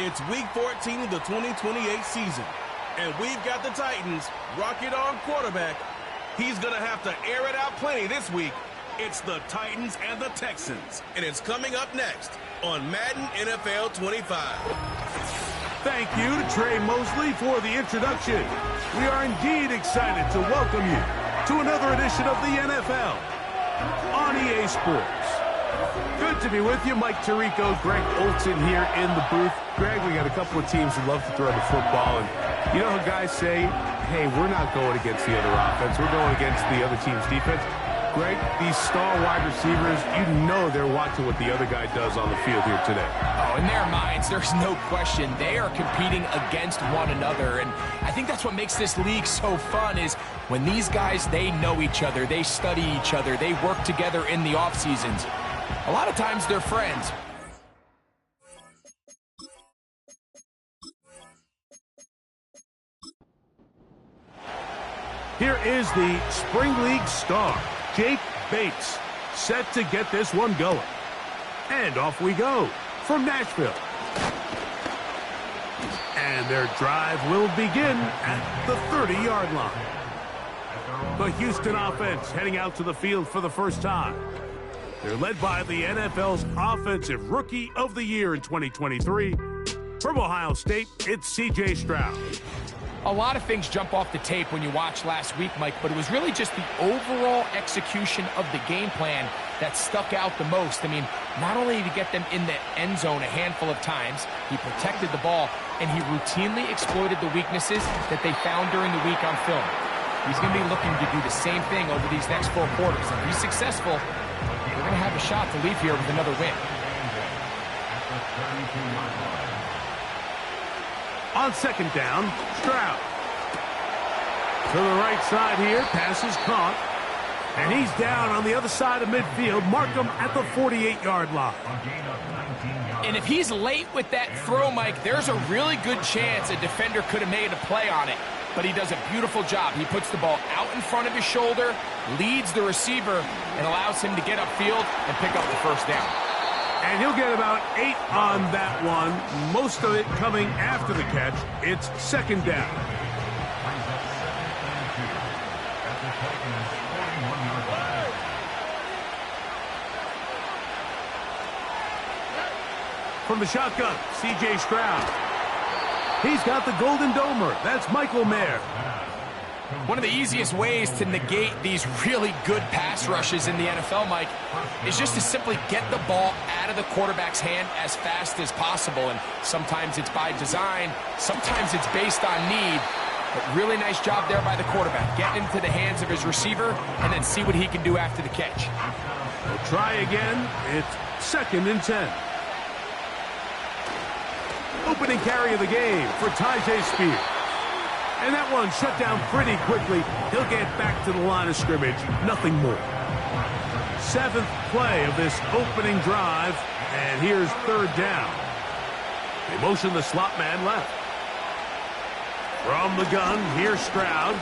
It's Week 14 of the 2028 season, and we've got the Titans rocket on quarterback. He's going to have to air it out plenty this week. It's the Titans and the Texans, and it's coming up next on Madden NFL 25. Thank you to Trey Mosley for the introduction. We are indeed excited to welcome you to another edition of the NFL on EA Sports. Good to be with you. Mike Tirico, Greg Olson here in the booth. Greg, we got a couple of teams who love to throw the football, and you know how guys say, hey, we're not going against the other offense, we're going against the other team's defense. Greg, these star wide receivers, you know they're watching what the other guy does on the field here today. Oh, in their minds, there's no question. They are competing against one another, and I think that's what makes this league so fun is when these guys, they know each other, they study each other, they work together in the off seasons. A lot of times they're friends. Here is the Spring League star, Jake Bates, set to get this one going. And off we go from Nashville. And their drive will begin at the 30-yard line. The Houston offense heading out to the field for the first time. They're led by the NFL's Offensive Rookie of the Year in 2023. From Ohio State, it's C.J. Stroud. A lot of things jump off the tape when you watch last week, Mike, but it was really just the overall execution of the game plan that stuck out the most. I mean, not only did he get them in the end zone a handful of times, he protected the ball, and he routinely exploited the weaknesses that they found during the week on film. He's going to be looking to do the same thing over these next 4 quarters. If he's successful, we're going to have a shot to leave here with another win. On second down, Stroud. To the right side here, pass is caught. And he's down on the other side of midfield. Mark him at the 48-yard line. And if he's late with that throw, Mike, there's a really good chance a defender could have made a play on it. But he does a beautiful job. He puts the ball out in front of his shoulder, leads the receiver, and allows him to get upfield and pick up the first down. And he'll get about 8 on that one, most of it coming after the catch. It's second down. From the shotgun, C.J. Stroud. He's got the Golden Domer. That's Michael Mayer. One of the easiest ways to negate these really good pass rushes in the NFL, Mike, is just to simply get the ball out of the quarterback's hand as fast as possible. And sometimes it's by design, sometimes it's based on need. But really nice job there by the quarterback. Get into the hands of his receiver and then see what he can do after the catch. We'll try again. It's second and 10. Opening carry of the game for Tyjae Spears. And that one shut down pretty quickly. He'll get back to the line of scrimmage. Nothing more. 7th play of this opening drive. And here's third down. They motion the slot man left. From the gun, here's Stroud.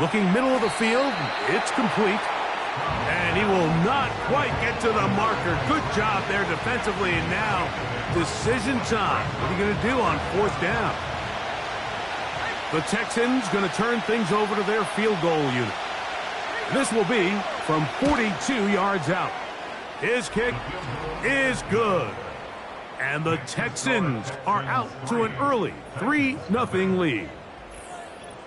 Looking middle of the field. It's complete. And he will not quite get to the marker. Good job there defensively. And now, decision time. What are you going to do on 4th down? The Texans going to turn things over to their field goal unit. This will be from 42 yards out. His kick is good. And the Texans are out to an early 3-0 lead.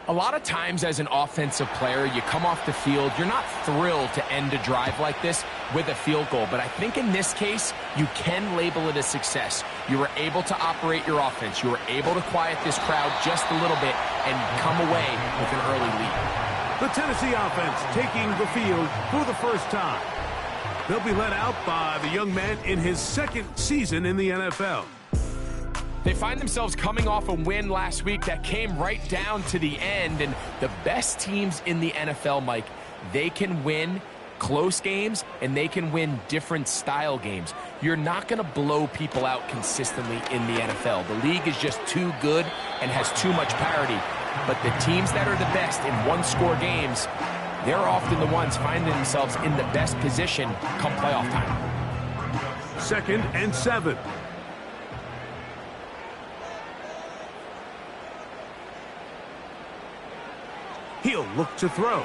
A lot of times as an offensive player, you come off the field, you're not thrilled to end a drive like this with a field goal. But I think in this case, you can label it a success. You were able to operate your offense. You were able to quiet this crowd just a little bit and come away with an early lead. The Tennessee offense taking the field for the first time. They'll be led out by the young man in his 2nd season in the NFL. They find themselves coming off a win last week that came right down to the end. And the best teams in the NFL, Mike, they can win close games and they can win different style games. You're not going to blow people out consistently in the NFL. The league is just too good and has too much parity. But the teams that are the best in one-score games, they're often the ones finding themselves in the best position come playoff time. 2nd and 7. He'll look to throw.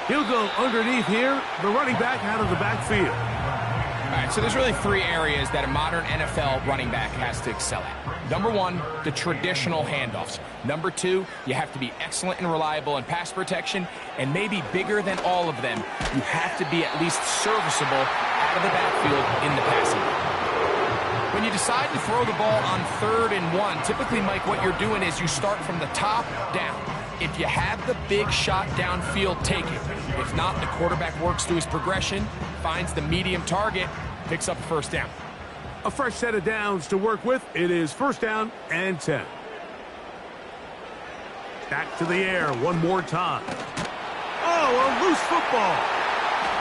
He'll go underneath here. The running back out of the backfield. All right, so there's really three areas that a modern NFL running back has to excel at. Number one, the traditional handoffs. Number two, you have to be excellent and reliable in pass protection. And maybe bigger than all of them, you have to be at least serviceable out of the backfield in the passing game. When you decide to throw the ball on 3rd and 1, typically, Mike, what you're doing is you start from the top down. If you have the big shot downfield, take it. If not, the quarterback works through his progression, finds the medium target, picks up a first down. A fresh set of downs to work with. It is 1st down and 10. Back to the air one more time. Oh, a loose football.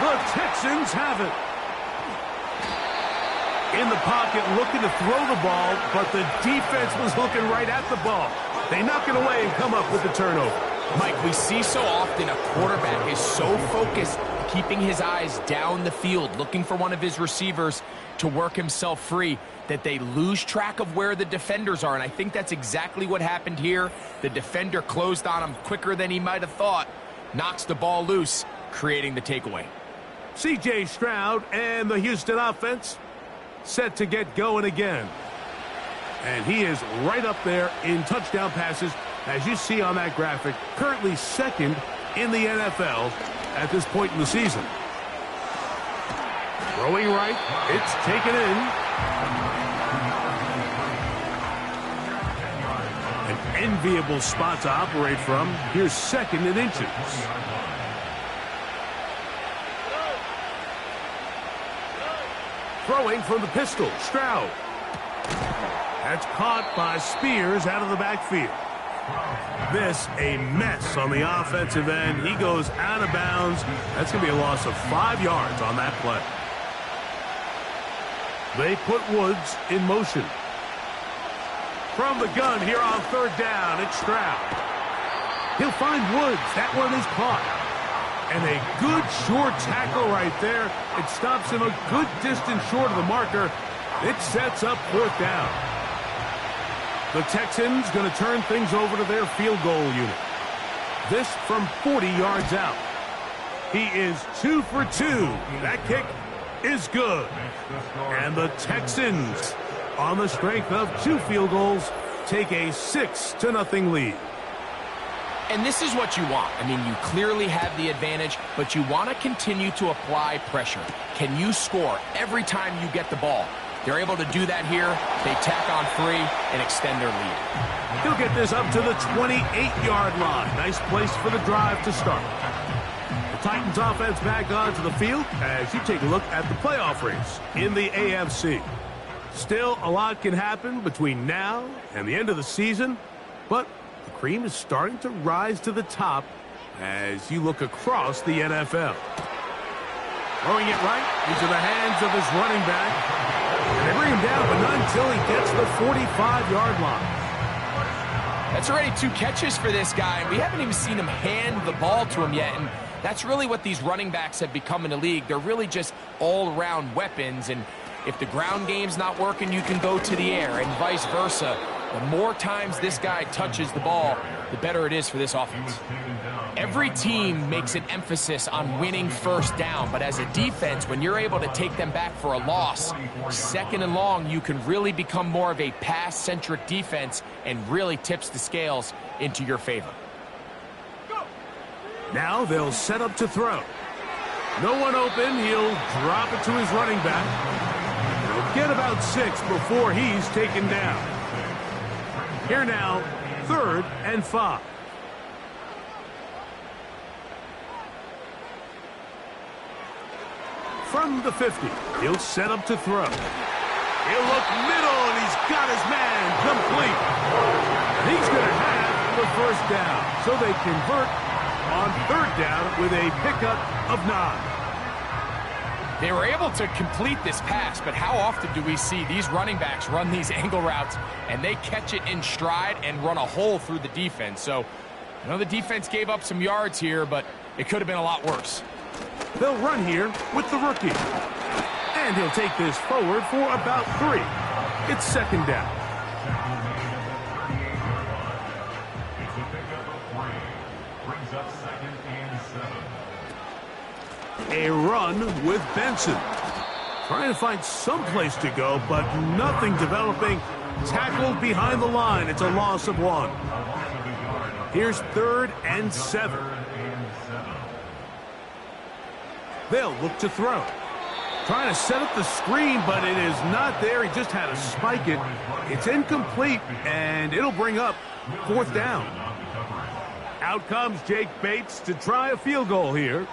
The Texans have it. In the pocket, looking to throw the ball, but the defense was looking right at the ball. They knock it away and come up with the turnover. Mike, we see so often a quarterback is so focused, keeping his eyes down the field, looking for one of his receivers to work himself free, that they lose track of where the defenders are. And I think that's exactly what happened here. The defender closed on him quicker than he might have thought, knocks the ball loose, creating the takeaway. C.J. Stroud and the Houston offense set to get going again. And he is right up there in touchdown passes, as you see on that graphic, currently 2nd in the NFL at this point in the season. Throwing right, it's taken in. An enviable spot to operate from. Here's 2nd and inches. Throwing from the pistol, Stroud. That's caught by Spears out of the backfield. This a mess on the offensive end. He goes out of bounds. That's going to be a loss of 5 yards on that play. They put Woods in motion. From the gun here on 3rd down, it's Stroud. He'll find Woods. That one is caught. And a good short tackle right there. It stops him a good distance short of the marker. It sets up 4th down. The Texans going to turn things over to their field goal unit. This from 40 yards out. He is 2 for 2. That kick is good. And the Texans, on the strength of 2 field goals, take a 6-0 lead. And this is what you want. I mean, you clearly have the advantage, but you want to continue to apply pressure. Can you score every time you get the ball? They're able to do that here. They tack on 3 and extend their lead. He'll get this up to the 28-yard line. Nice place for the drive to start. The Titans offense back onto the field as you take a look at the playoff race in the AFC. Still, a lot can happen between now and the end of the season, but the cream is starting to rise to the top as you look across the NFL. Throwing it right into the hands of his running back. And they bring him down, but not until he gets the 45-yard line. That's already 2 catches for this guy. We haven't even seen him hand the ball to him yet, and that's really what these running backs have become in the league. They're really just all-around weapons, and if the ground game's not working, you can go to the air, and vice versa. The more times this guy touches the ball, the better it is for this offense. Every team makes an emphasis on winning 1st down, but as a defense, when you're able to take them back for a loss, 2nd and long, you can really become more of a pass-centric defense and really tips the scales into your favor. Now they'll set up to throw. No one open. He'll drop it to his running back. He'll get about 6 before he's taken down. Here now, 3rd and 5. From the 50, he'll set up to throw. He'll look middle, and he's got his man complete. And he's going to have the 1st down. So they convert on 3rd down with a pickup of 9. They were able to complete this pass, but how often do we see these running backs run these angle routes and they catch it in stride and run a hole through the defense? So I know the defense gave up some yards here, but it could have been a lot worse. They'll run here with the rookie. And he'll take this forward for about 3. It's 2nd down. A run with Benson. Trying to find some place to go, but nothing developing. Tackled behind the line. It's a loss of 1. Here's 3rd and 7. They'll look to throw. Trying to set up the screen, but it is not there. He just had to spike it. It's incomplete, and it'll bring up 4th down. Out comes Jake Bates to try a field goal here.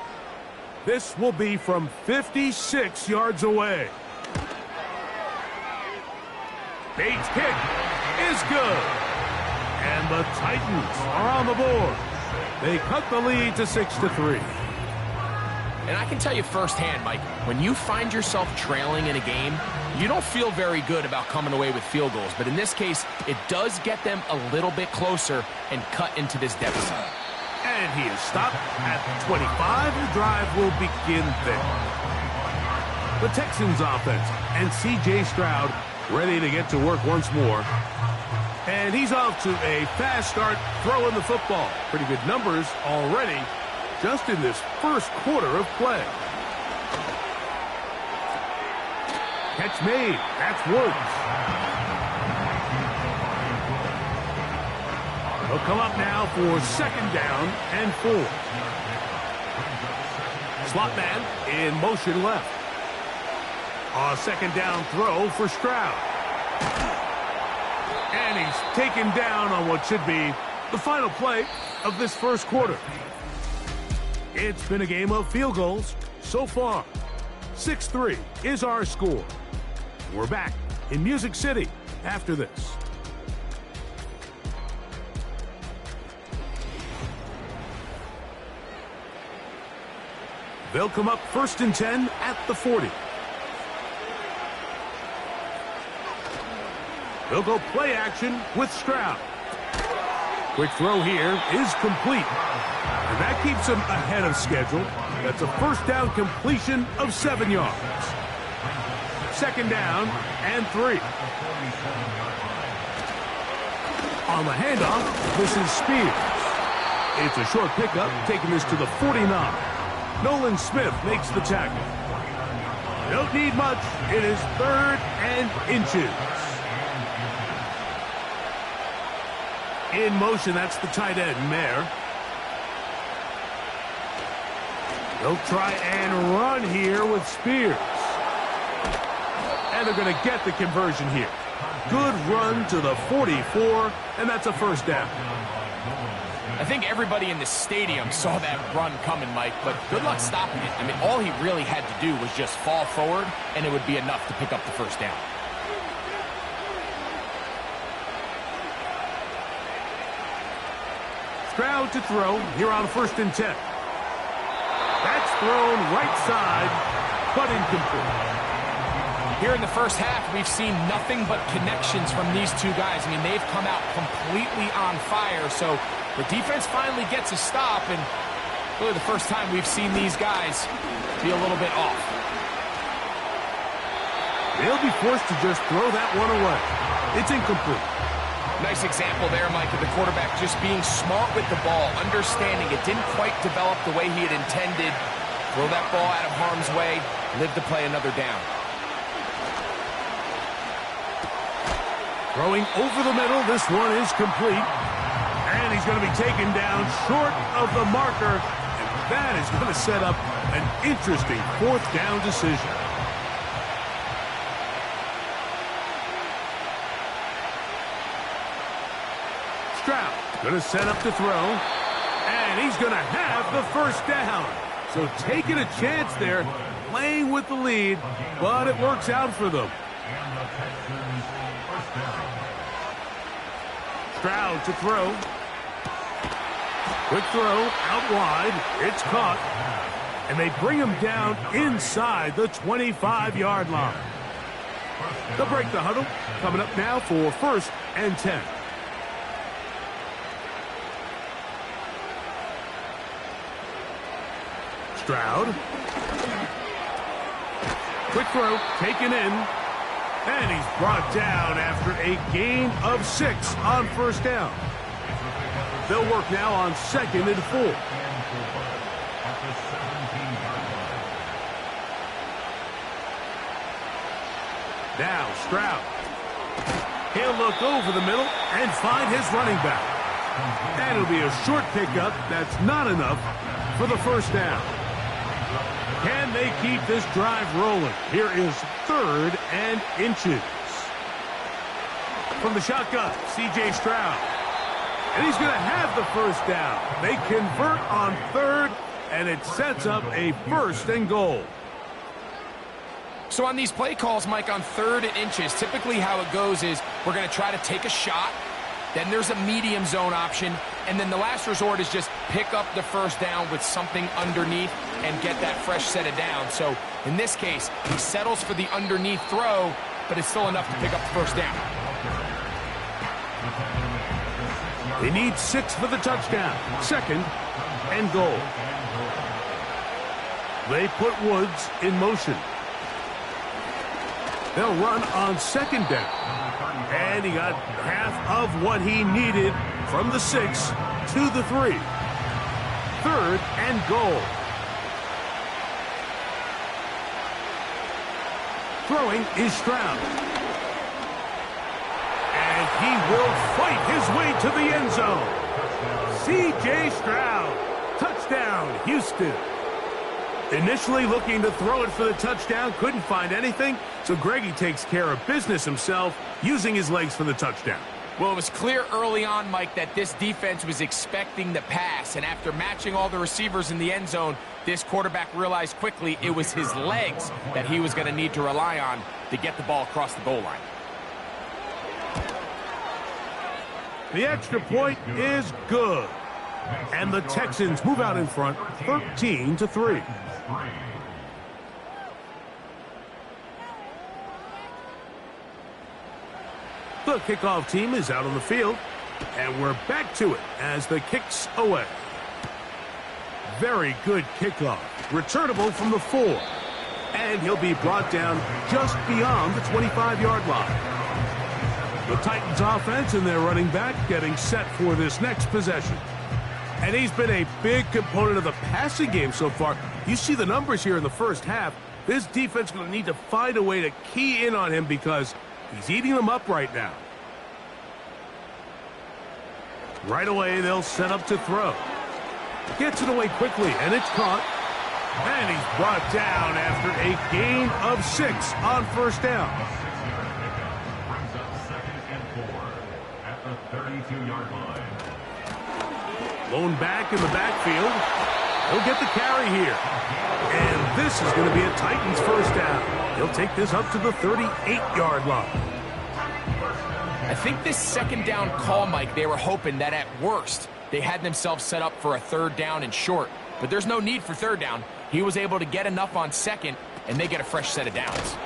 This will be from 56 yards away. Bates' kick is good. And the Titans are on the board. They cut the lead to 6-3. And I can tell you firsthand, Mike, when you find yourself trailing in a game, you don't feel very good about coming away with field goals. But in this case, it does get them a little bit closer and cut into this deficit. And he is stopped at the 25. The drive will begin there. The Texans offense and C.J. Stroud ready to get to work once more. And he's off to a fast start throwing the football. Pretty good numbers already just in this first quarter of play. Catch made. That's Woods. He'll come up now for 2nd down and 4. Slot man in motion left. A 2nd down throw for Stroud. And he's taken down on what should be the final play of this first quarter. It's been a game of field goals so far. 6-3 is our score. We're back in Music City after this. They'll come up 1st and 10 at the 40. They'll go play action with Stroud. Quick throw here is complete. And that keeps him ahead of schedule. That's a 1st down completion of 7 yards. 2nd down and 3. On the handoff, this is Spears. It's a short pickup, taking this to the 49. Nolan Smith makes the tackle. Don't need much. It is 3rd and inches. In motion, that's the tight end, Mayer. They'll try and run here with Spears. And they're going to get the conversion here. Good run to the 44, and that's a 1st down. I think everybody in the stadium saw that run coming, Mike, but good luck stopping it. I mean, all he really had to do was just fall forward, and it would be enough to pick up the 1st down. Stroud to throw here on 1st and 10. That's thrown right side, but incomplete. Here in the first half, we've seen nothing but connections from these two guys. I mean, they've come out completely on fire, so the defense finally gets a stop, and really the first time we've seen these guys be a little bit off. They'll be forced to just throw that one away. It's incomplete. Nice example there, Mike, of the quarterback just being smart with the ball, understanding it didn't quite develop the way he had intended. Throw that ball out of harm's way, live to play another down. Throwing over the middle, this one is complete. And he's going to be taken down short of the marker. And that is going to set up an interesting 4th down decision. Stroud going to set up to throw. And he's going to have the 1st down. So taking a chance there, playing with the lead, but it works out for them. Stroud to throw. Quick throw out wide. It's caught. And they bring him down inside the 25-yard line. They'll break the huddle. Coming up now for 1st and 10. Stroud. Quick throw taken in. And he's brought down after a gain of 6 on 1st down. They'll work now on 2nd and 4. Now Stroud. He'll look over the middle and find his running back. And it'll be a short pickup. That's not enough for the first down. Can they keep this drive rolling? Here is 3rd and inches. From the shotgun, C.J. Stroud. And he's going to have the first down. They convert on 3rd, and it sets up a 1st and goal. So on these play calls, Mike, on 3rd and inches, typically how it goes is we're going to try to take a shot. Then there's a medium zone option. And then the last resort is just pick up the first down with something underneath and get that fresh set of downs. So in this case, he settles for the underneath throw, but it's still enough to pick up the first down. They need 6 for the touchdown. 2nd and goal. They put Woods in motion. They'll run on 2nd down. And he got half of what he needed from the 6 to the 3. 3rd and goal. Throwing is Stroud. And he will fight his way to the end zone. C.J. Stroud. Touchdown, Houston. Initially looking to throw it for the touchdown, couldn't find anything, so Greggy takes care of business himself, using his legs for the touchdown. Well, it was clear early on, Mike, that this defense was expecting the pass, and after matching all the receivers in the end zone, this quarterback realized quickly it was his legs that he was going to need to rely on to get the ball across the goal line. The extra point is good. And the Texans move out in front, 13-3. The kickoff team is out on the field, and we're back to it as the kick's away. Very good kickoff. Returnable from the 4. And he'll be brought down just beyond the 25-yard line. The Titans offense and their running back getting set for this next possession. And he's been a big component of the passing game so far. You see the numbers here in the first half. This defense is going to need to find a way to key in on him because he's eating them up right now. Right away, they'll set up to throw. Gets it away quickly, and it's caught. And he's brought down after a gain of 6 on first down. At the 32-yard line. Lone back in the backfield. He'll get the carry here. And this is going to be a Titans first down. He'll take this up to the 38-yard line. I think this 2nd down call, Mike, they were hoping that at worst they had themselves set up for a 3rd down and short. But there's no need for 3rd down. He was able to get enough on 2nd, and they get a fresh set of downs.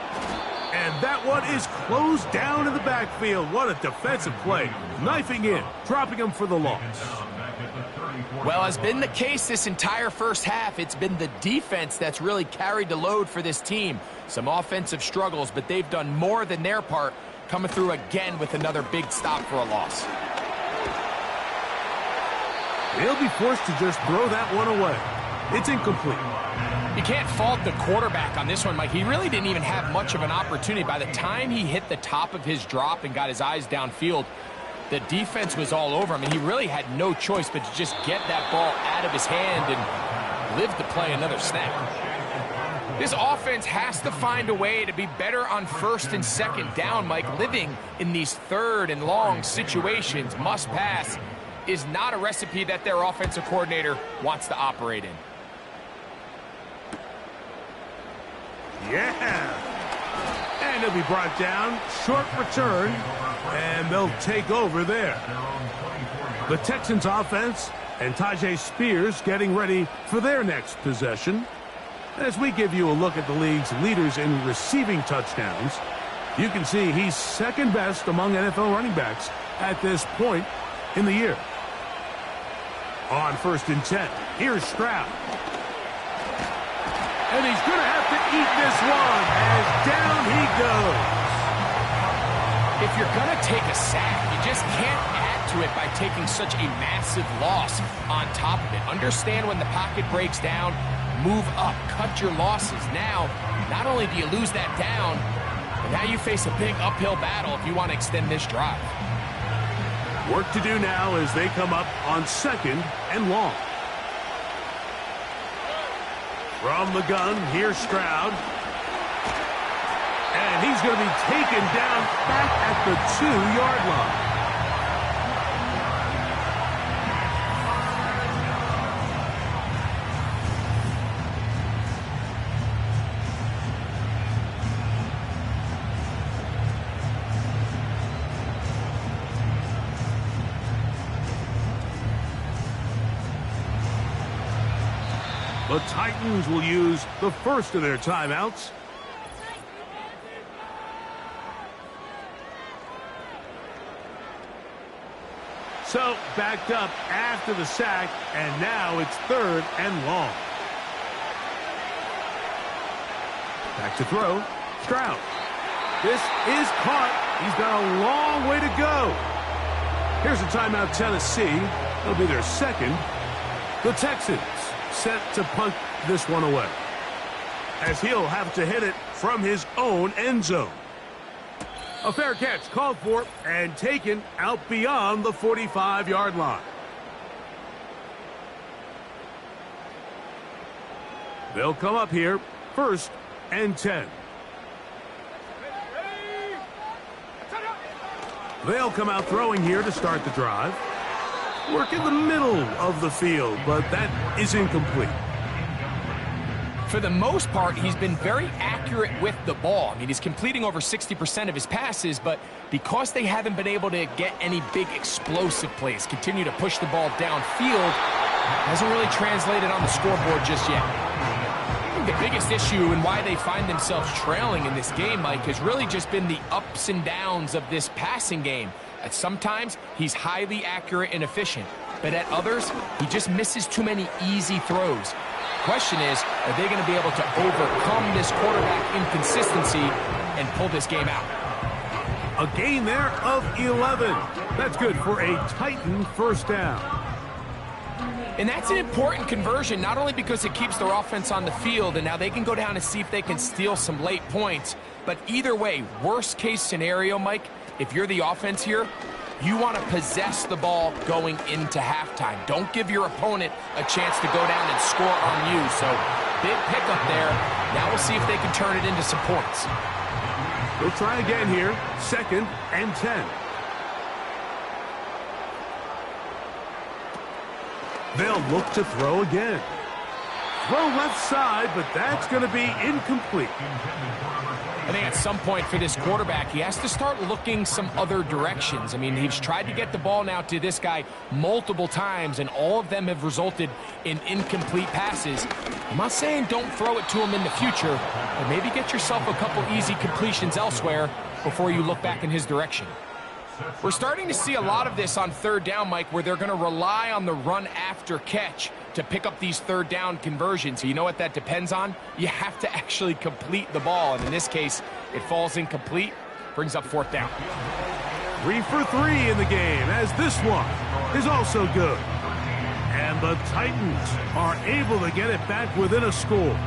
And that one is closed down in the backfield. What a defensive play. Knifing in, dropping him for the loss. Well, as been the case this entire first half, it's been the defense that's really carried the load for this team. Some offensive struggles, but they've done more than their part, coming through again with another big stop for a loss. He'll be forced to just throw that one away. It's incomplete. You can't fault the quarterback on this one, Mike. He really didn't even have much of an opportunity. By the time he hit the top of his drop and got his eyes downfield, the defense was all over him, and he really had no choice but to just get that ball out of his hand and live to play another snap. This offense has to find a way to be better on 1st and 2nd down, Mike. Living in these 3rd and long situations, must pass, is not a recipe that their offensive coordinator wants to operate in. Yeah. And he'll be brought down. Short return. And they'll take over there. The Texans offense and Tajay Spears getting ready for their next possession. As we give you a look at the league's leaders in receiving touchdowns, you can see he's 2nd best among NFL running backs at this point in the year. On 1st and 10, here's Stroud. And he's going to have to eat this one as down he goes. If you're going to take a sack, you just can't add to it by taking such a massive loss on top of it. Understand when the pocket breaks down, move up, cut your losses. Now, not only do you lose that down, And now you face a big uphill battle if you want to extend this drive. Work to do now as they come up on 2nd and long. From the gun, here's Stroud. And he's going to be taken down back at the 2-yard line. The Titans will use the first of their timeouts. So, backed up after the sack, and now it's 3rd and long. Back to throw. Stroud. This is caught. He's got a long way to go. Here's a timeout, Tennessee. It'll be their 2nd. The Texans set to punt this one away, as he'll have to hit it from his own end zone. A fair catch called for and taken out beyond the 45-yard line. They'll come up here, 1st and 10. They'll come out throwing here to start the drive. Work in the middle of the field, but that is incomplete. For the most part, he's been very accurate with the ball. I mean, he's completing over 60% of his passes, but because they haven't been able to get any big explosive plays, continue to push the ball downfield, hasn't really translated on the scoreboard just yet. I think the biggest issue and why they find themselves trailing in this game, Mike, has really just been the ups and downs of this passing game. At sometimes, he's highly accurate and efficient, but at others, he just misses too many easy throws. Question is, are they going to be able to overcome this quarterback inconsistency and pull this game out? A gain there of 11. That's good for a Titan 1st down. And that's an important conversion, not only because it keeps their offense on the field, and now they can go down and see if they can steal some late points, but either way, worst case scenario, Mike, if you're the offense here, you want to possess the ball going into halftime. Don't give your opponent a chance to go down and score on you. So, big pickup there. Now we'll see if they can turn it into some points. We'll try again here. 2nd and 10. They'll look to throw again. Throw left side, but that's going to be incomplete. I think at some point for this quarterback, he has to start looking some other directions. I mean, he's tried to get the ball now to this guy multiple times, and all of them have resulted in incomplete passes. I'm not saying don't throw it to him in the future, but maybe get yourself a couple easy completions elsewhere before you look back in his direction. We're starting to see a lot of this on 3rd down, Mike, where they're going to rely on the run after catch to pick up these 3rd down conversions. So you know what that depends on? You have to actually complete the ball, and in this case, it falls incomplete, brings up 4th down. 3 for 3 in the game, as this one is also good. And the Titans are able to get it back within a score.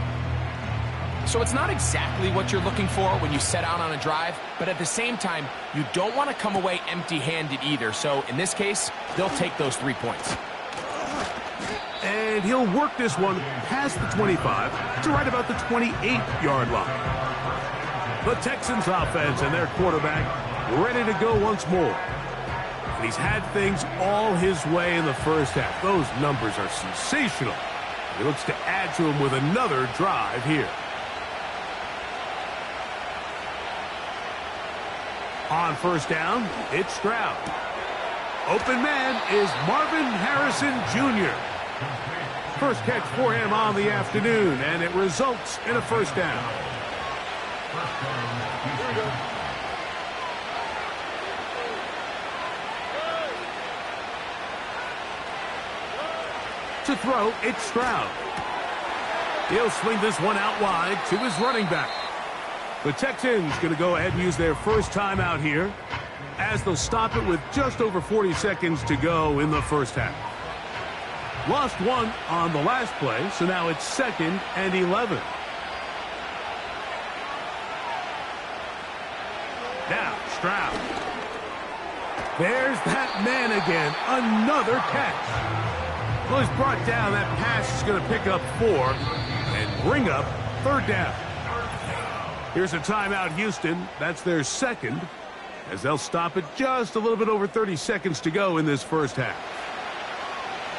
So it's not exactly what you're looking for when you set out on a drive, but at the same time, you don't want to come away empty-handed either. So in this case, they'll take those 3 points. And he'll work this one past the 25 to right about the 28-yard line. The Texans offense and their quarterback ready to go once more. And he's had things all his way in the first half. Those numbers are sensational. He looks to add to them with another drive here. On 1st down, it's Stroud. Open man is Marvin Harrison Jr. First catch for him on the afternoon, and it results in a 1st down. To throw, it's Stroud. He'll swing this one out wide to his running back. The Texans going to go ahead and use their first timeout here, as they'll stop it with just over 40 seconds to go in the first half. Lost one on the last play, so now it's 2nd and 11. Now, Stroud. There's that man again. Another catch. Well, he's brought down. That pass is going to pick up 4 and bring up 3rd down. Here's a timeout, Houston. That's their second, as they'll stop it just a little bit over 30 seconds to go in this first half.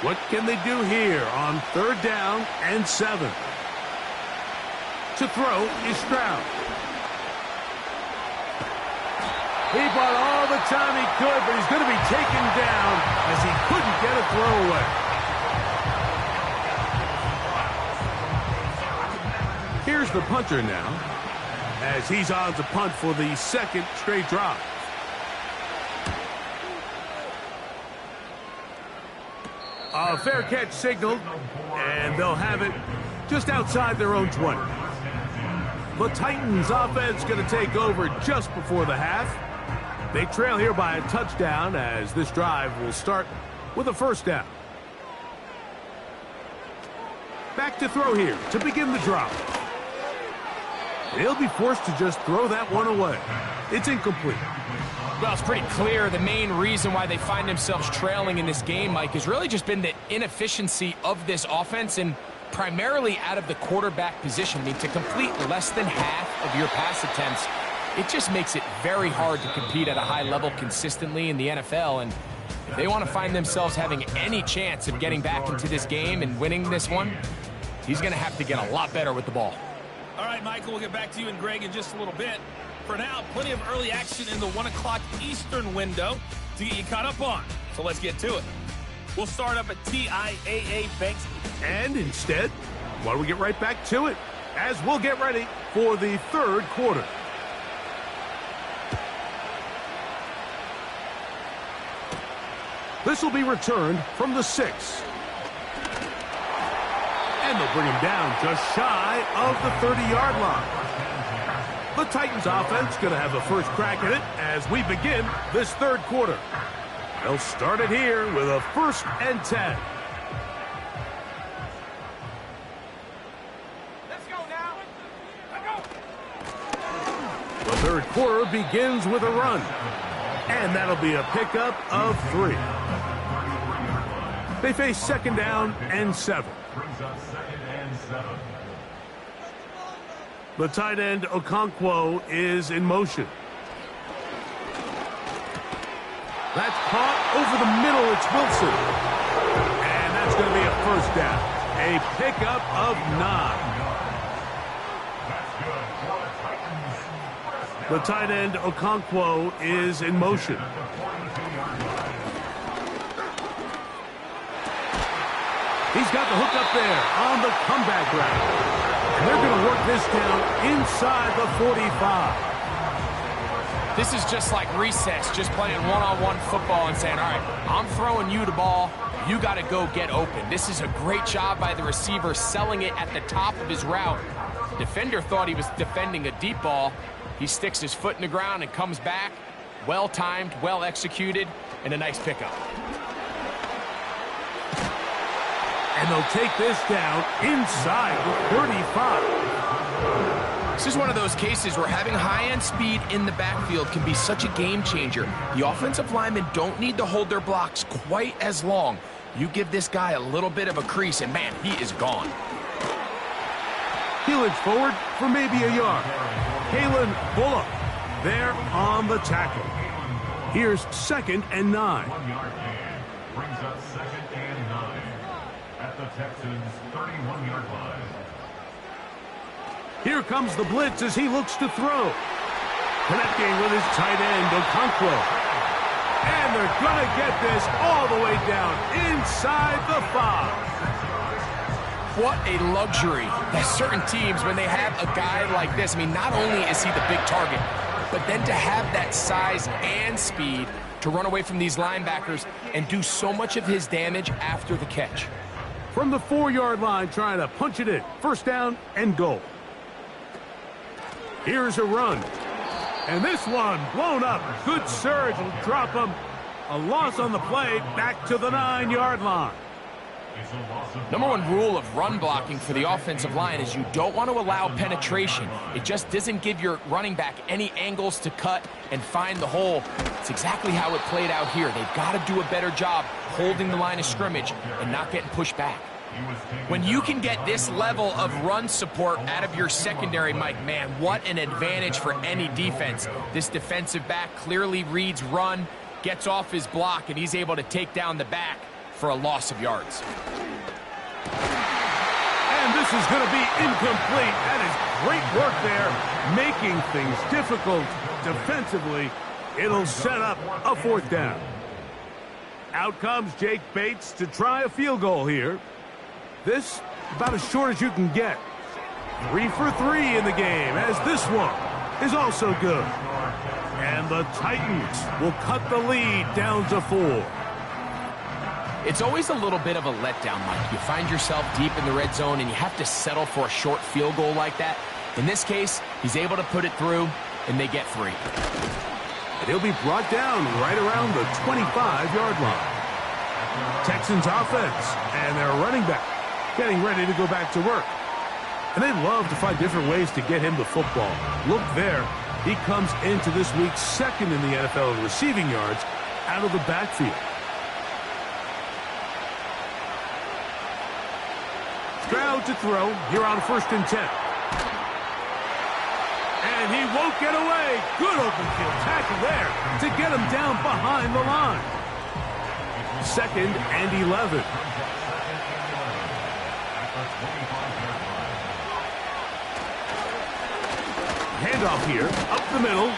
What can they do here on 3rd down and 7? To throw is Stroud. He bought all the time he could, but he's going to be taken down as he couldn't get a throwaway. Here's the punter now, as he's on to punt for the 2nd straight drive. A fair catch signaled, and they'll have it just outside their own 20. The Titans offense going to take over just before the half. They trail here by a touchdown as this drive will start with a 1st down. Back to throw here to begin the drive. He'll be forced to just throw that one away. It's incomplete. Well, it's pretty clear the main reason why they find themselves trailing in this game, Mike, has really just been the inefficiency of this offense and primarily out of the quarterback position. I mean, to complete less than half of your pass attempts, it just makes it very hard to compete at a high level consistently in the NFL. And if they want to find themselves having any chance of getting back into this game and winning this one, he's going to have to get a lot better with the ball. All right, Michael, we'll get back to you and Greg in just a little bit. For now, plenty of early action in the 1 o'clock Eastern window to get you caught up on. So let's get to it. We'll start up at TIAA Banks. And instead, why don't we get right back to it as we'll get ready for the 3rd quarter. This will be returned from the 6. And they'll bring him down just shy of the 30-yard line. The Titans offense going to have a first crack at it as we begin this 3rd quarter. They'll start it here with a 1st and 10. Let's go now. Let's go. The 3rd quarter begins with a run. And that'll be a pickup of 3. They face 2nd down and 7. Brings up 2nd and 7. The tight end, Okonkwo, is in motion. That's caught over the middle. It's Wilson. And that's going to be a 1st down. A pickup of 9. The tight end, Okonkwo, is in motion. He's got the hook up there on the comeback route. And they're going to work this down inside the 45. This is just like recess, just playing one-on-one football and saying, all right, I'm throwing you the ball. You got to go get open. This is a great job by the receiver selling it at the top of his route. Defender thought he was defending a deep ball. He sticks his foot in the ground and comes back. Well-timed, well-executed, and a nice pickup. And they'll take this down inside the 35. This is one of those cases where having high-end speed in the backfield can be such a game changer. The offensive linemen don't need to hold their blocks quite as long. You give this guy a little bit of a crease, and man, he is gone. He'll edge forward for maybe a yard. Kalen Bullock there on the tackle. Here's 2nd and 9. 1 yard gain. Brings up 2nd and 9 at the Texans' 31-yard line. Here comes the blitz as he looks to throw. Connecting with his tight end, Okonkwo. And they're going to get this all the way down inside the 5. What a luxury that certain teams, when they have a guy like this, I mean, not only is he the big target, but then to have that size and speed to run away from these linebackers and do so much of his damage after the catch. From the 4-yard line, trying to punch it in. 1st down and goal. Here's a run. And this one blown up. Good surge will drop him. A loss on the play back to the 9-yard line. Number one rule of run blocking for the offensive line is you don't want to allow penetration. It just doesn't give your running back any angles to cut and find the hole. It's exactly how it played out here. They've got to do a better job holding the line of scrimmage and not getting pushed back. When you can get this level of run support out of your secondary, Mike, man, what an advantage for any defense. This defensive back clearly reads run, gets off his block, and he's able to take down the back for a loss of yards. And this is going to be incomplete. That is great work there, making things difficult defensively. It'll set up a 4th down. Out comes Jake Bates to try a field goal here. This about as short as you can get. 3 for 3 in the game, as this one is also good. And the Titans will cut the lead down to 4. It's always a little bit of a letdown, Mike. You find yourself deep in the red zone and you have to settle for a short field goal like that. In this case, he's able to put it through, and they get 3. And he'll be brought down right around the 25-yard line. Texans offense and their running back getting ready to go back to work. And they love to find different ways to get him the football. Look there. He comes into this week 2nd in the NFL in receiving yards out of the backfield. Stroud to throw here on 1st and 10. And he won't get away. Good open field tackle there to get him down behind the line. 2nd and 11. Handoff here, up the middle.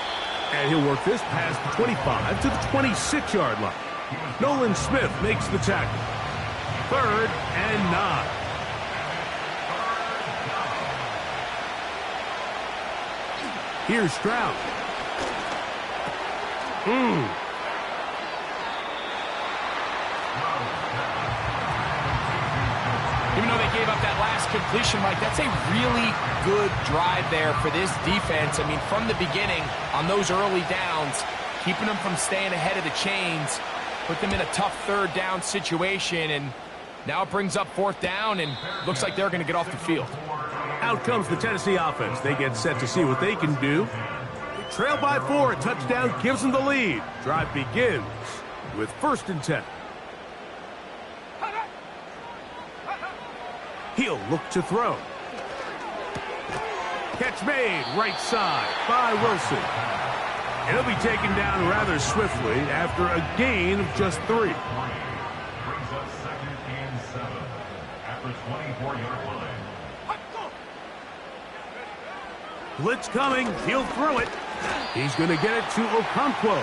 And he'll work this past the 25 to the 26-yard line. Nolan Smith makes the tackle. 3rd and 9. Here's Stroud. Even though they gave up that last completion, Mike, that's a really good drive there for this defense. I mean, from the beginning, on those early downs, keeping them from staying ahead of the chains, put them in a tough 3rd down situation, and now it brings up 4th down, and looks like they're going to get off the field. Out comes the Tennessee offense. They get set to see what they can do. They trail by 4. A touchdown gives them the lead. Drive begins with 1st and 10. He'll look to throw. Catch made right side by Wilson. And he'll be taken down rather swiftly after a gain of just 3. Brings up 2nd and 7 at the 24-yard line. Blitz coming. He'll throw it. He's going to get it to Okonkwo.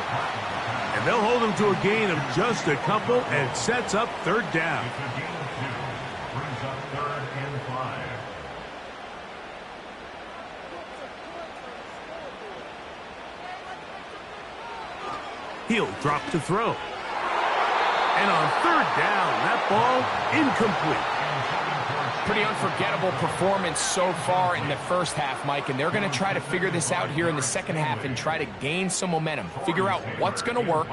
And they'll hold him to a gain of just a couple and sets up 3rd down. It's a gain of 2. Brings up 3rd and 5. He'll drop to throw. And on 3rd down, that ball incomplete. Pretty unforgettable performance so far in the first half, Mike, and they're going to try to figure this out here in the second half and try to gain some momentum, figure out what's going to work,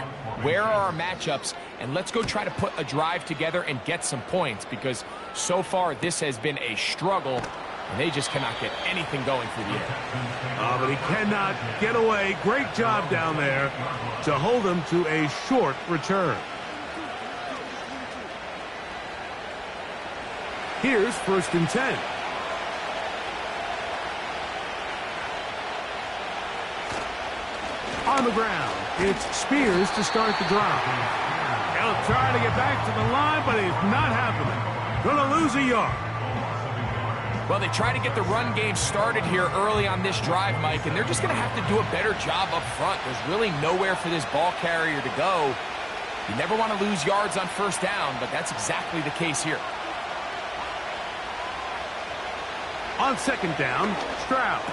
where are our matchups, and let's go try to put a drive together and get some points, because so far this has been a struggle, and they just cannot get anything going through the air. But he cannot get away. Great job down there to hold him to a short return. Here's 1st and 10. On the ground, it's Spears to start the drive. He'll try to get back to the line, but he's not happening. Gonna lose a yard. Well, they try to get the run game started here early on this drive, Mike, and they're just going to have to do a better job up front. There's really nowhere for this ball carrier to go. You never want to lose yards on 1st down, but that's exactly the case here. On 2nd down, Stroud.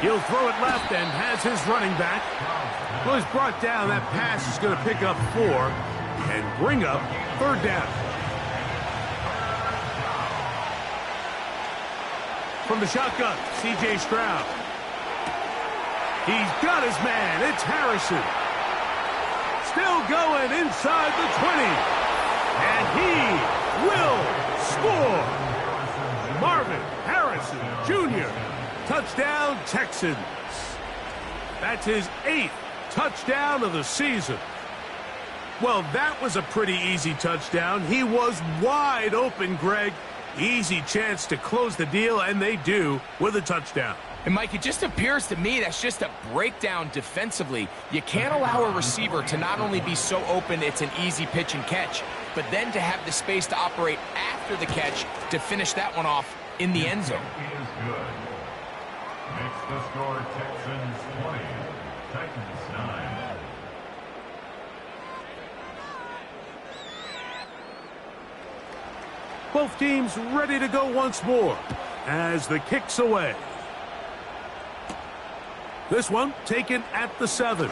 He'll throw it left and has his running back. Well, he's brought down. That pass is going to pick up 4 and bring up 3rd down. From the shotgun, C.J. Stroud. He's got his man. It's Harrison. Still going inside the 20. And he will score. Marvin Harrison Jr. Touchdown, Texans. That's his 8th touchdown of the season. Well, that was a pretty easy touchdown. He was wide open, Greg. Easy chance to close the deal, and they do with a touchdown. And, Mike, it just appears to me that's just a breakdown defensively. You can't allow a receiver to not only be so open it's an easy pitch and catch, but then to have the space to operate after the catch to finish that one off in the end zone. Is good. Makes the score Texans 20, Titans 9. Both teams ready to go once more as the kick's away. This one taken at the 7.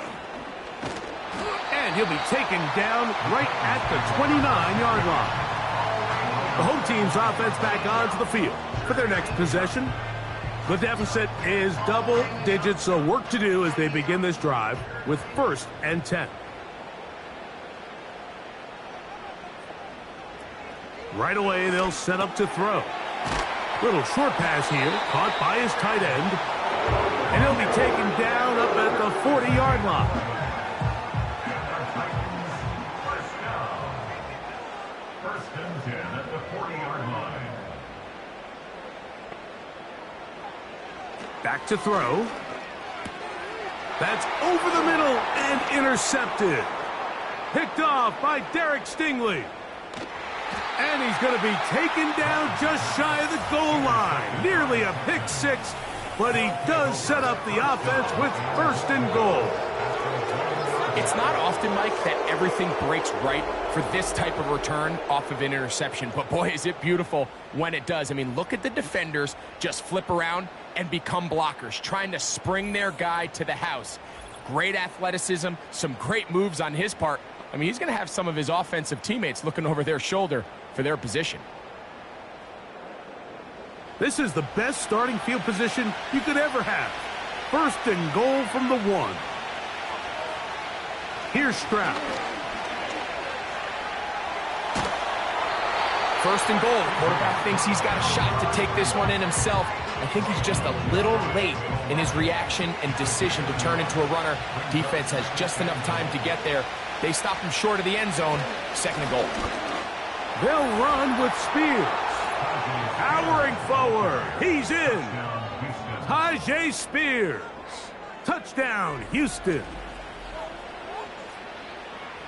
And he'll be taken down right at the 29-yard line. The home team's offense back onto the field for their next possession. The deficit is double digits, so work to do as they begin this drive with 1st and 10. Right away, they'll set up to throw. Little short pass here, caught by his tight end. And he'll be taken down up at the 40-yard line. First and 10 at the 40-yard line. Back to throw. That's over the middle and intercepted. Picked off by Derek Stingley. And he's going to be taken down just shy of the goal line. Nearly a pick 6, but he does set up the offense with 1st and goal. It's not often, Mike, that everything breaks right for this type of return off of an interception. But, boy, is it beautiful when it does. I mean, look at the defenders just flip around and become blockers, trying to spring their guy to the house. Great athleticism, some great moves on his part. I mean, he's going to have some of his offensive teammates looking over their shoulder for their position. This is the best starting field position you could ever have. 1st and goal from the 1. Here's Stroud. 1st and goal. The quarterback thinks he's got a shot to take this one in himself. I think he's just a little late in his reaction and decision to turn into a runner. Defense has just enough time to get there. They stop him short of the end zone. 2nd and goal. They'll run with Spears. Powering forward. He's in. Tajay Spears. Touchdown, Houston.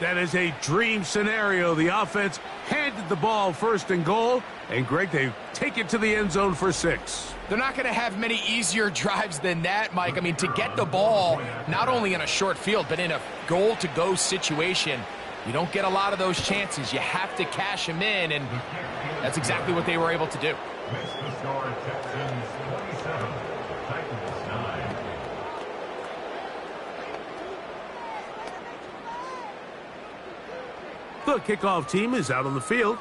That is a dream scenario. The offense handed the ball 1st and goal. And, Greg, they take it to the end zone for 6. They're not going to have many easier drives than that, Mike. I mean, to get the ball, not only in a short field, but in a goal-to-go situation, you don't get a lot of those chances. You have to cash them in, and that's exactly what they were able to do. Makes the score Texans 27, Titans 9. The kickoff team is out on the field,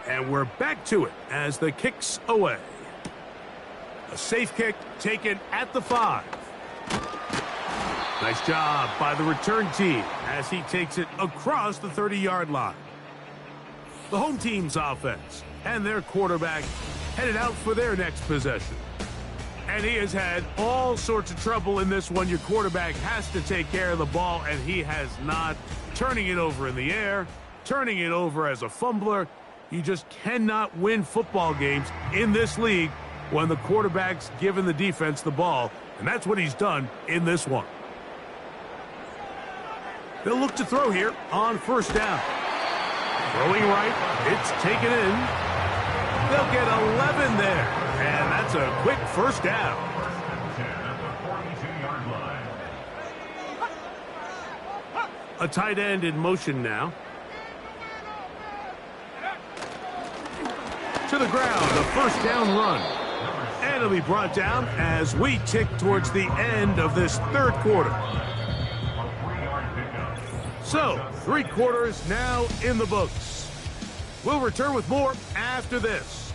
and we're back to it as the kick's away. A safe kick taken at the 5. Nice job by the return team as he takes it across the 30-yard line. The home team's offense and their quarterback headed out for their next possession. And he has had all sorts of trouble in this one. Your quarterback has to take care of the ball, and he has not. Turning it over in the air, turning it over as a fumbler. You just cannot win football games in this league when the quarterback's giving the defense the ball, and that's what he's done in this one. They'll look to throw here on 1st down. Throwing right, it's taken in. They'll get 11 there, and that's a quick 1st down. 1st and 10 at the 42-yard line. A tight end in motion now. To the ground, a 1st down run. And it'll be brought down as we tick towards the end of this 3rd quarter. So, 3 quarters now in the books. We'll return with more after this.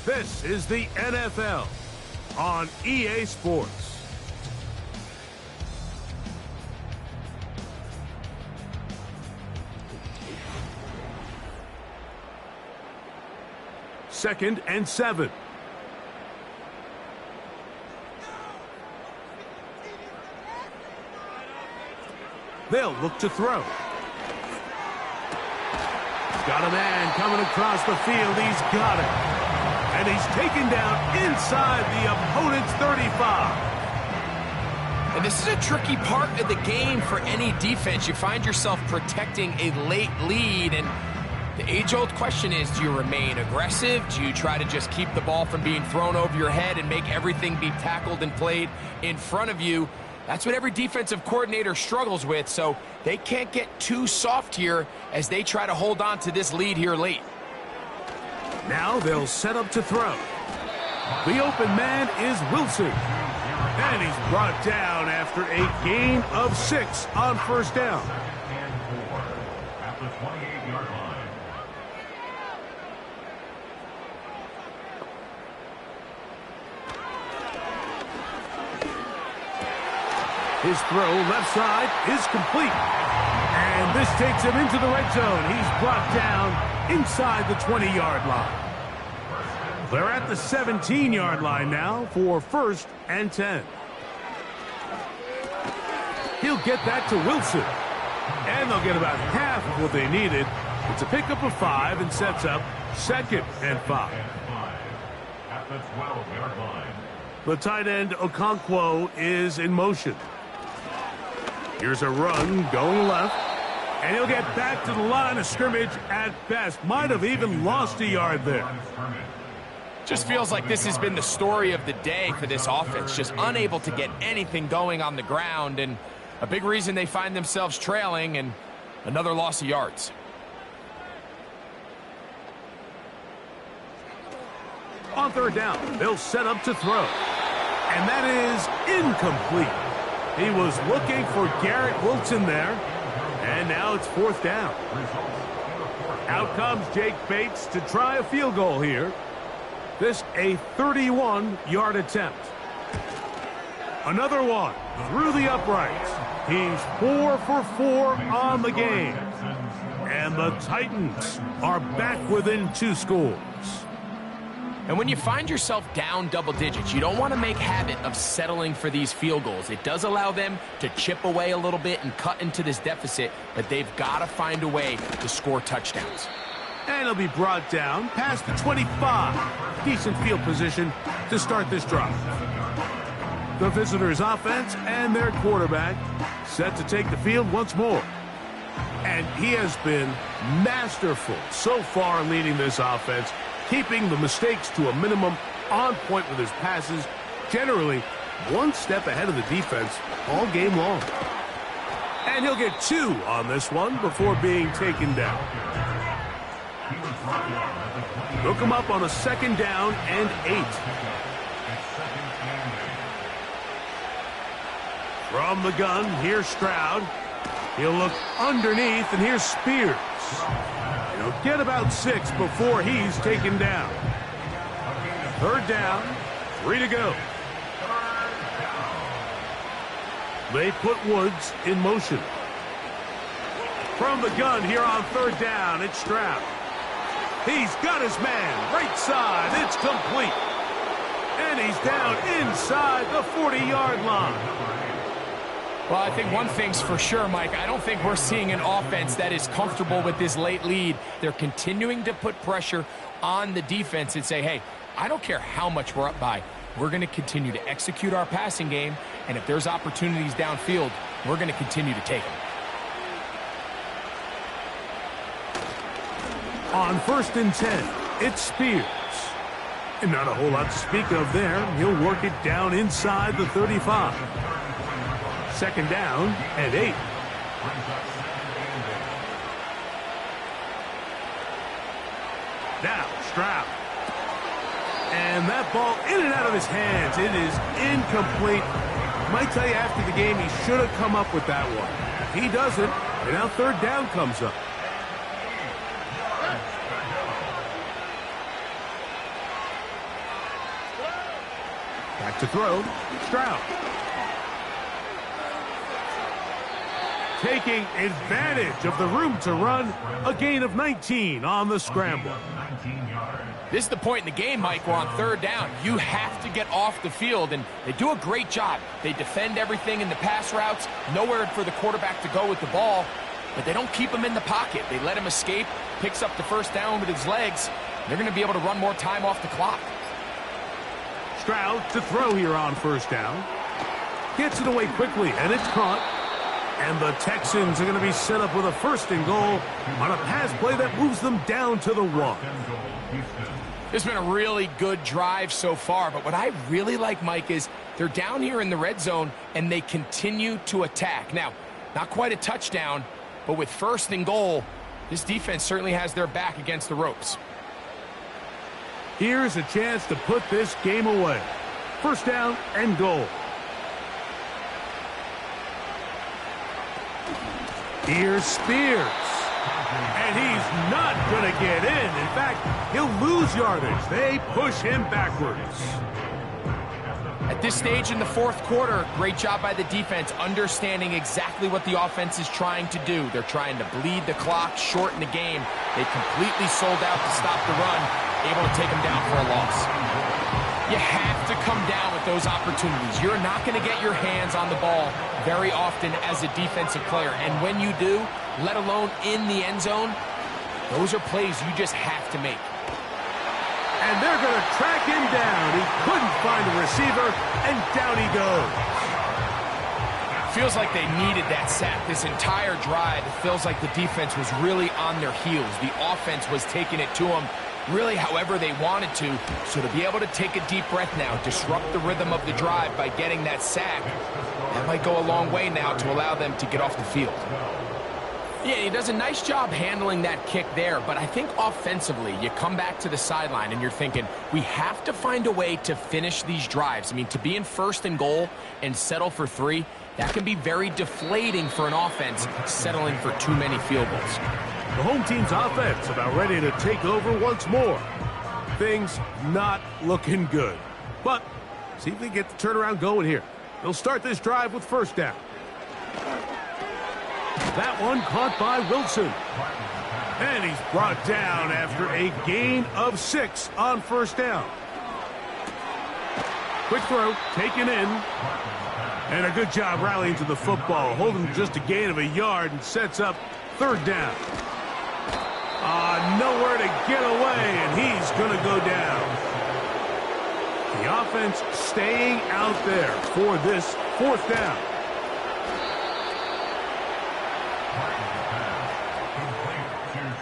This is the NFL on EA Sports. 2nd and 7. They'll look to throw. He's got a man coming across the field. He's got it. And he's taken down inside the opponent's 35. And this is a tricky part of the game for any defense. You find yourself protecting a late lead, and the age-old question is, do you remain aggressive? Do you try to just keep the ball from being thrown over your head and make everything be tackled and played in front of you? That's what every defensive coordinator struggles with, so they can't get too soft here as they try to hold on to this lead here late. Now they'll set up to throw. The open man is Wilson. And he's brought down after a gain of 6 on first down. And 4 at the 28-yard line. His throw left side is complete. And this takes him into the red zone. He's brought down inside the 20-yard line. They're at the 17-yard line now for 1st and 10. He'll get that to Wilson. And they'll get about half of what they needed. It's a pickup of 5 and sets up 2nd and 5. At the 12-yard line. The tight end Okonkwo is in motion. Here's a run going left. And he'll get back to the line of scrimmage at best. Might have even lost a yard there. Just feels like this has been the story of the day for this offense. Just unable to get anything going on the ground, and a big reason they find themselves trailing, and another loss of yards. On 3rd down, they'll set up to throw. And that is incomplete. He was looking for Garrett Wilson there, and now it's 4th down. Out comes Jake Bates to try a field goal here. This a 31-yard attempt. Another one through the uprights. He's 4 for 4 on the game. And the Titans are back within 2 scores. And when you find yourself down double digits, you don't want to make habit of settling for these field goals. It does allow them to chip away a little bit and cut into this deficit, but they've got to find a way to score touchdowns. And he'll be brought down past the 25. Decent field position to start this drive. The visitors' offense and their quarterback set to take the field once more. And he has been masterful so far leading this offense, keeping the mistakes to a minimum, on point with his passes, generally one step ahead of the defense all game long. And he'll get 2 on this one before being taken down. Hook him up on a 2nd down and 8. From the gun, here's Stroud. He'll look underneath, and here's Spears. He'll get about 6 before he's taken down. 3rd down, 3 to go. They put Woods in motion. From the gun here on 3rd down, it's Stroud. He's got his man, right side, it's complete. And he's down inside the 40-yard line. Well, I think one thing's for sure, Mike. I don't think we're seeing an offense that is comfortable with this late lead. They're continuing to put pressure on the defense and say, hey, I don't care how much we're up by. We're going to continue to execute our passing game, and if there's opportunities downfield, we're going to continue to take them. On 1st and 10, it's Spears. And not a whole lot to speak of there. He'll work it down inside the 35. 2nd down and 8. Now Stroud. And that ball in and out of his hands. It is incomplete. Might tell you after the game he should have come up with that one. He doesn't, and now 3rd down comes up. Back to throw, Stroud. Taking advantage of the room to run, a gain of 19 on the scramble. 19 yards. This is the point in the game, Mike, where on third down, you have to get off the field, and they do a great job. They defend everything in the pass routes, nowhere for the quarterback to go with the ball, but they don't keep him in the pocket. They let him escape, picks up the first down with his legs. They're going to be able to run more time off the clock. Stroud to throw here on first down. Gets it away quickly, and it's caught. And the Texans are going to be set up with a 1st and goal on a pass play that moves them down to the 1. It's been a really good drive so far, but what I really like, Mike, is they're down here in the red zone, and they continue to attack. Now, not quite a touchdown, but with 1st and goal, this defense certainly has their back against the ropes. Here's a chance to put this game away. 1st down and goal. Here's Spears. And he's not going to get in. In fact, he'll lose yardage. They push him backwards. At this stage in the 4th quarter, great job by the defense, understanding exactly what the offense is trying to do. They're trying to bleed the clock, shorten the game. They completely sold out to stop the run, able to take them down for a loss. You have to come down with those opportunities. You're not going to get your hands on the ball very often as a defensive player. And when you do, let alone in the end zone, those are plays you just have to make. And they're going to track him down. He couldn't find a receiver, and down he goes. Feels like they needed that sack. This entire drive, it feels like the defense was really on their heels. The offense was taking it to them really however they wanted to. So to be able to take a deep breath now, disrupt the rhythm of the drive by getting that sack, that might go a long way now to allow them to get off the field. Yeah, he does a nice job handling that kick there, but I think offensively, you come back to the sideline and you're thinking, we have to find a way to finish these drives. I mean, to be in 1st and goal and settle for 3, that can be very deflating for an offense settling for too many field goals. The home team's offense about ready to take over once more. Things not looking good. But see if they get the turnaround going here. They'll start this drive with 1st down. That one caught by Wilson. And he's brought down after a gain of 6 on 1st down. Quick throw, taken in. And a good job rallying to the football, holding just a gain of a yard and sets up 3rd down. Nowhere to get away, and he's going to go down. The offense staying out there for this 4th down.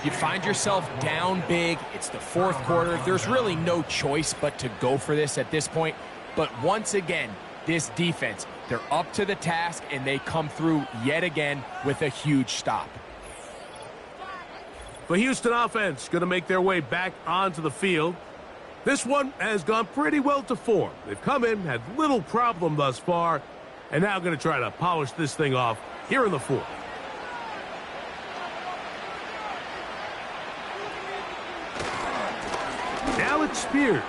You find yourself down big. It's the 4th quarter. There's really no choice but to go for this at this point. But once again, this defense, they're up to the task, and they come through yet again with a huge stop. The Houston offense going to make their way back onto the field. This one has gone pretty well to form. They've come in, had little problem thus far, and now going to try to polish this thing off here in the 4th. Now it's Spears.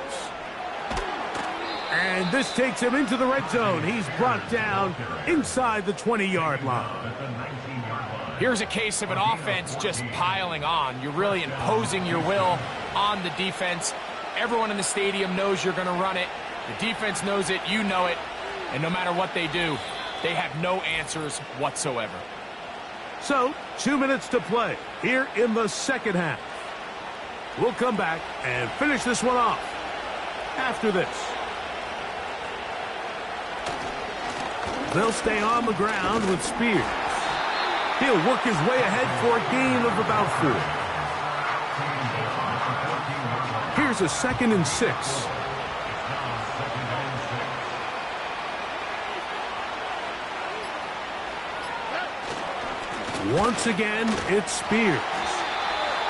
And this takes him into the red zone. He's brought down inside the 20-yard line. Here's a case of an offense just piling on. You're really imposing your will on the defense. Everyone in the stadium knows you're going to run it. The defense knows it, you know it. And no matter what they do, they have no answers whatsoever. So, 2 minutes to play here in the 2nd half. We'll come back and finish this one off after this. They'll stay on the ground with Spears. He'll work his way ahead for a gain of about 4. Here's a 2nd and 6. Once again, it's Spears.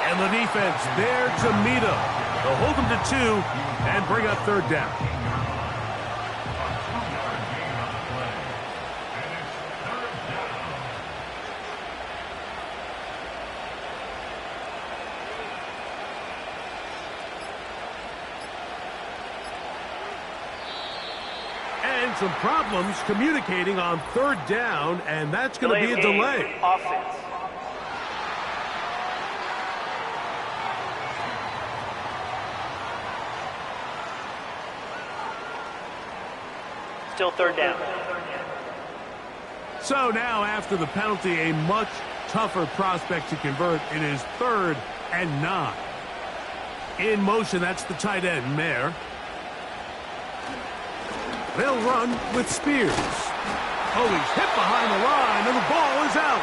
And the defense there to meet him. They'll hold him to 2 and bring up 3rd down. And some problems communicating on 3rd down, and that's going to be a delay. Offense. Still third down. So now after the penalty, a much tougher prospect to convert. It is 3rd and 9. In motion, that's the tight end, Mayer. They'll run with Spears. Oh, he's hit behind the line, and the ball is out.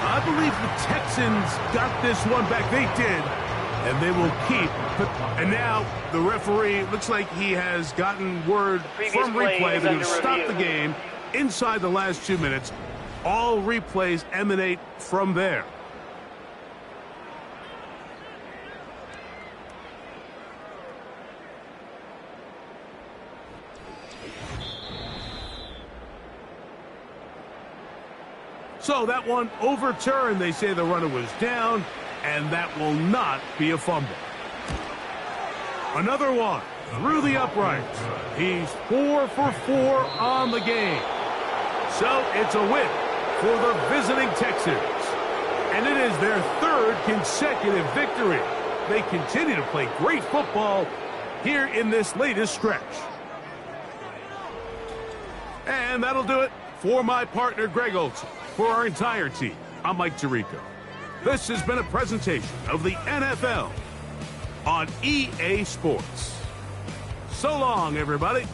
I believe the Texans got this one back. They did, and they will keep. And now the referee looks like he has gotten word from replay that he'll stop the game inside the last 2 minutes. All replays emanate from there. So that one overturned. They say the runner was down, and that will not be a fumble. Another one through the uprights. He's 4 for 4 on the game. So it's a win for the visiting Texans. And it is their 3rd consecutive victory. They continue to play great football here in this latest stretch. And that'll do it for my partner, Greg Olson. For our entire team, I'm Mike Tirico. This has been a presentation of the NFL on EA Sports. So long, everybody.